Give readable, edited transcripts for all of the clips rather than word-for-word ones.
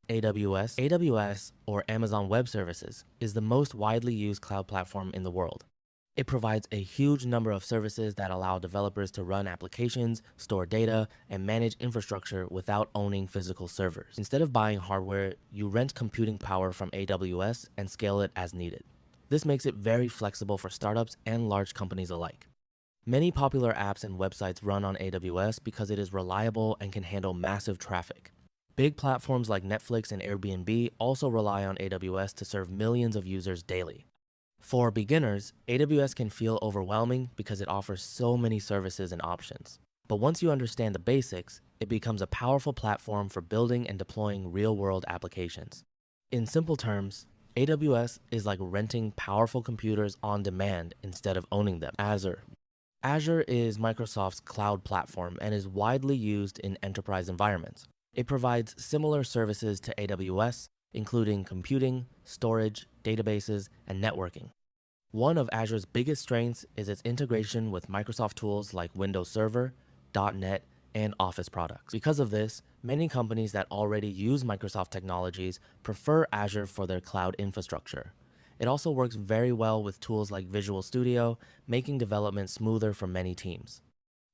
AWS. AWS, or Amazon Web Services, is the most widely used cloud platform in the world. It provides a huge number of services that allow developers to run applications, store data, and manage infrastructure without owning physical servers. Instead of buying hardware, you rent computing power from AWS and scale it as needed. This makes it very flexible for startups and large companies alike. Many popular apps and websites run on AWS because it is reliable and can handle massive traffic. Big platforms like Netflix and Airbnb also rely on AWS to serve millions of users daily. For beginners, AWS can feel overwhelming because it offers so many services and options. But once you understand the basics, it becomes a powerful platform for building and deploying real-world applications. In simple terms, AWS is like renting powerful computers on demand instead of owning them. Azure. Azure is Microsoft's cloud platform and is widely used in enterprise environments. It provides similar services to AWS, including computing, storage, databases, and networking. One of Azure's biggest strengths is its integration with Microsoft tools like Windows Server, .NET, and Office products. Because of this, many companies that already use Microsoft technologies prefer Azure for their cloud infrastructure. It also works very well with tools like Visual Studio, making development smoother for many teams.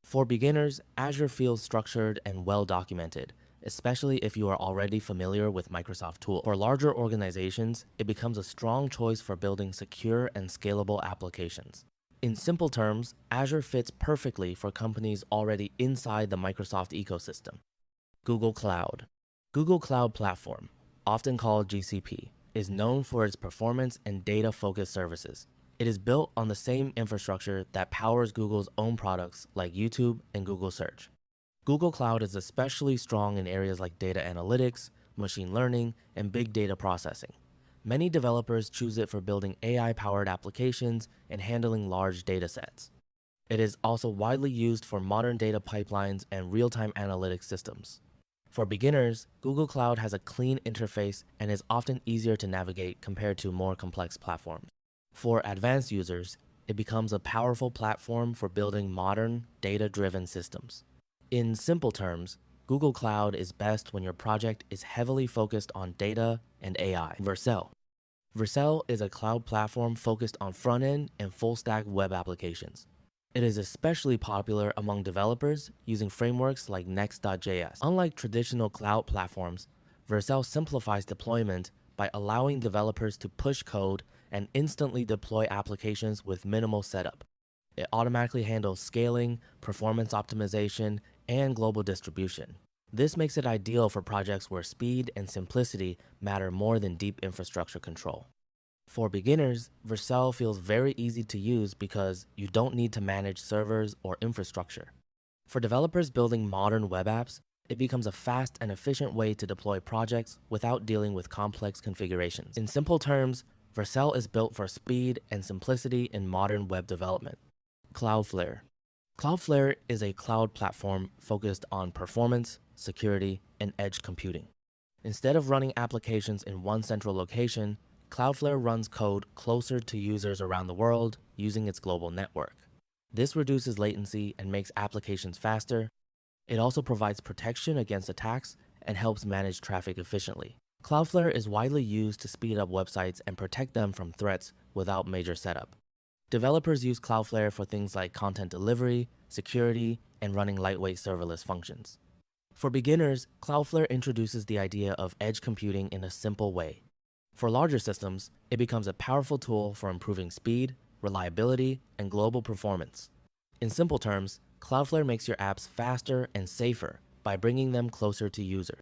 For beginners, Azure feels structured and well documented, especially if you are already familiar with Microsoft tools. For larger organizations, it becomes a strong choice for building secure and scalable applications. In simple terms, Azure fits perfectly for companies already inside the Microsoft ecosystem. Google Cloud. Google Cloud Platform, often called GCP, is known for its performance and data-focused services. It is built on the same infrastructure that powers Google's own products like YouTube and Google Search. Google Cloud is especially strong in areas like data analytics, machine learning, and big data processing. Many developers choose it for building AI-powered applications and handling large data sets. It is also widely used for modern data pipelines and real-time analytics systems. For beginners, Google Cloud has a clean interface and is often easier to navigate compared to more complex platforms. For advanced users, it becomes a powerful platform for building modern, data-driven systems. In simple terms, Google Cloud is best when your project is heavily focused on data and AI. Vercel. Vercel is a cloud platform focused on front-end and full-stack web applications. It is especially popular among developers using frameworks like Next.js. Unlike traditional cloud platforms, Vercel simplifies deployment by allowing developers to push code and instantly deploy applications with minimal setup. It automatically handles scaling, performance optimization, and global distribution. This makes it ideal for projects where speed and simplicity matter more than deep infrastructure control. For beginners, Vercel feels very easy to use because you don't need to manage servers or infrastructure. For developers building modern web apps, it becomes a fast and efficient way to deploy projects without dealing with complex configurations. In simple terms, Vercel is built for speed and simplicity in modern web development. Cloudflare. Cloudflare is a cloud platform focused on performance, security, and edge computing. Instead of running applications in one central location, Cloudflare runs code closer to users around the world using its global network. This reduces latency and makes applications faster. It also provides protection against attacks and helps manage traffic efficiently. Cloudflare is widely used to speed up websites and protect them from threats without major setup. Developers use Cloudflare for things like content delivery, security, and running lightweight serverless functions. For beginners, Cloudflare introduces the idea of edge computing in a simple way. For larger systems, it becomes a powerful tool for improving speed, reliability, and global performance. In simple terms, Cloudflare makes your apps faster and safer by bringing them closer to users.